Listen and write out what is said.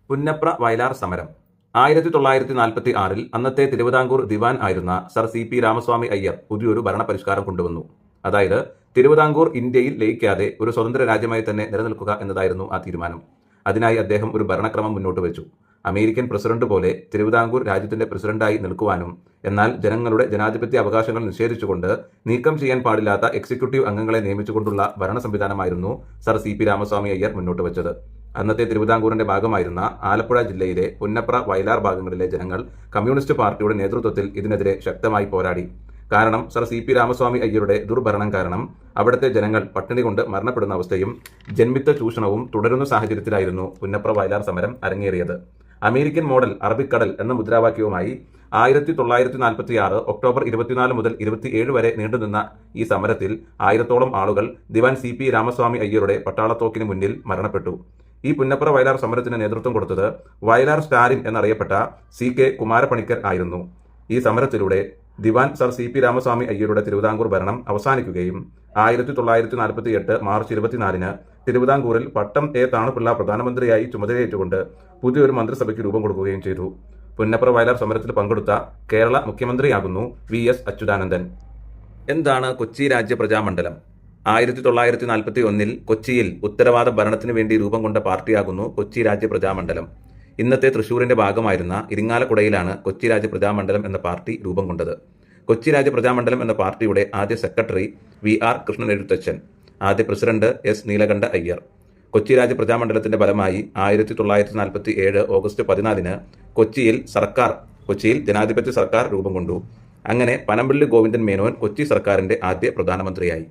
പുന്നപ്ര വയലാർ സമരം 1946 അന്നത്തെ തിരുവിതാംകൂർ ദിവാൻ ആയിരുന്ന സർ CP രാമസ്വാമി അയ്യർ പുതിയൊരു ഭരണപരിഷ്കാരം കൊണ്ടുവന്നു. അതായത് തിരുവിതാംകൂർ ഇന്ത്യയിൽ ലയിക്കാതെ ഒരു സ്വതന്ത്ര രാജ്യമായി തന്നെ നിലനിൽക്കുക എന്നതായിരുന്നു ആ തീരുമാനം. അതിനായി അദ്ദേഹം ഒരു ഭരണക്രമം മുന്നോട്ട് വെച്ചു. അമേരിക്കൻ പ്രസിഡന്റ് പോലെ തിരുവിതാംകൂർ രാജ്യത്തിന്റെ പ്രസിഡന്റായി നിൽക്കുവാനും എന്നാൽ ജനങ്ങളുടെ ജനാധിപത്യ അവകാശങ്ങൾ നിഷേധിച്ചുകൊണ്ട് നീക്കം ചെയ്യാൻ പാടില്ലാത്ത എക്സിക്യൂട്ടീവ് അംഗങ്ങളെ നിയമിച്ചുകൊണ്ടുള്ള ഭരണ സംവിധാനമായിരുന്നു സർ CP രാമസ്വാമി അയ്യർ മുന്നോട്ട് വെച്ചത്. അന്നത്തെ തിരുവിതാംകൂറിന്റെ ഭാഗമായിരുന്ന ആലപ്പുഴ ജില്ലയിലെ പുന്നപ്ര വയലാർ ഭാഗങ്ങളിലെ ജനങ്ങൾ കമ്മ്യൂണിസ്റ്റ് പാർട്ടിയുടെ നേതൃത്വത്തിൽ ഇതിനെതിരെ ശക്തമായി പോരാടി. കാരണം സർ CP രാമസ്വാമി അയ്യരുടെ ദുർഭരണം കാരണം അവിടുത്തെ ജനങ്ങൾ പട്ടിണി കൊണ്ട് മരണപ്പെടുന്ന അവസ്ഥയും ജന്മിത്ത ചൂഷണവും തുടരുന്ന സാഹചര്യത്തിലായിരുന്നു പുന്നപ്ര വയലാർ സമരം അരങ്ങേറിയത്. അമേരിക്കൻ മോഡൽ അറബിക്കടൽ എന്ന മുദ്രാവാക്യവുമായി 1946 ഒക്ടോബർ 24 മുതൽ 27 വരെ നീണ്ടുനിന്ന ഈ സമരത്തിൽ 1000-ഓളം ആളുകൾ ദിവാൻ CP രാമസ്വാമി അയ്യരുടെ പട്ടാളത്തോക്കിന് മുന്നിൽ മരണപ്പെട്ടു. ഈ പുന്നപ്ര വയലാർ സമരത്തിന് നേതൃത്വം കൊടുത്തത് വയലാർ സ്റ്റാലിൻ എന്നറിയപ്പെട്ട CK കുമാരപ്പണിക്കർ ആയിരുന്നു. ഈ സമരത്തിലൂടെ ദിവാൻ സർ CP രാമസ്വാമി അയ്യരുടെ തിരുവിതാംകൂർ ഭരണം അവസാനിക്കുകയും 1948 മാർച്ച് 24-ന് തിരുവിതാംകൂറിൽ പട്ടം A താണുപിള്ള പ്രധാനമന്ത്രിയായി ചുമതലയേറ്റുകൊണ്ട് പുതിയൊരു മന്ത്രിസഭയ്ക്ക് രൂപം കൊടുക്കുകയും ചെയ്തു. പുന്നപ്ര വയലാർ സമരത്തിൽ പങ്കെടുത്ത കേരള മുഖ്യമന്ത്രിയാകുന്നു VS അച്യുതാനന്ദൻ. എന്താണ് കൊച്ചി രാജ്യ പ്രജാമണ്ഡലം? 1941 കൊച്ചിയിൽ ഉത്തരവാദ ഭരണത്തിനു വേണ്ടി രൂപം കൊണ്ട പാർട്ടിയാകുന്നു കൊച്ചി രാജ്യ പ്രജാമണ്ഡലം. ഇന്നത്തെ തൃശൂരിന്റെ ഭാഗമായിരുന്ന ഇരിങ്ങാലക്കുടയിലാണ് കൊച്ചി രാജ്യ പ്രജാമണ്ഡലം എന്ന പാർട്ടി രൂപം കൊണ്ടത്. കൊച്ചി രാജ്യ പ്രജാമണ്ഡലം എന്ന പാർട്ടിയുടെ ആദ്യ സെക്രട്ടറി VR കൃഷ്ണൻ എഴുത്തച്ഛൻ, ആദ്യ പ്രസിഡന്റ് S നീലകണ്ഠ അയ്യർ. കൊച്ചി രാജ്യ പ്രജാമണ്ഡലത്തിന്റെ ഫലമായി 1947 ഓഗസ്റ്റ് 14-ന് കൊച്ചിയിൽ ജനാധിപത്യ സർക്കാർ രൂപം കൊണ്ടു. അങ്ങനെ പനമ്പള്ളി ഗോവിന്ദൻ മേനോൻ കൊച്ചി സർക്കാരിന്റെ ആദ്യ പ്രധാനമന്ത്രിയായി.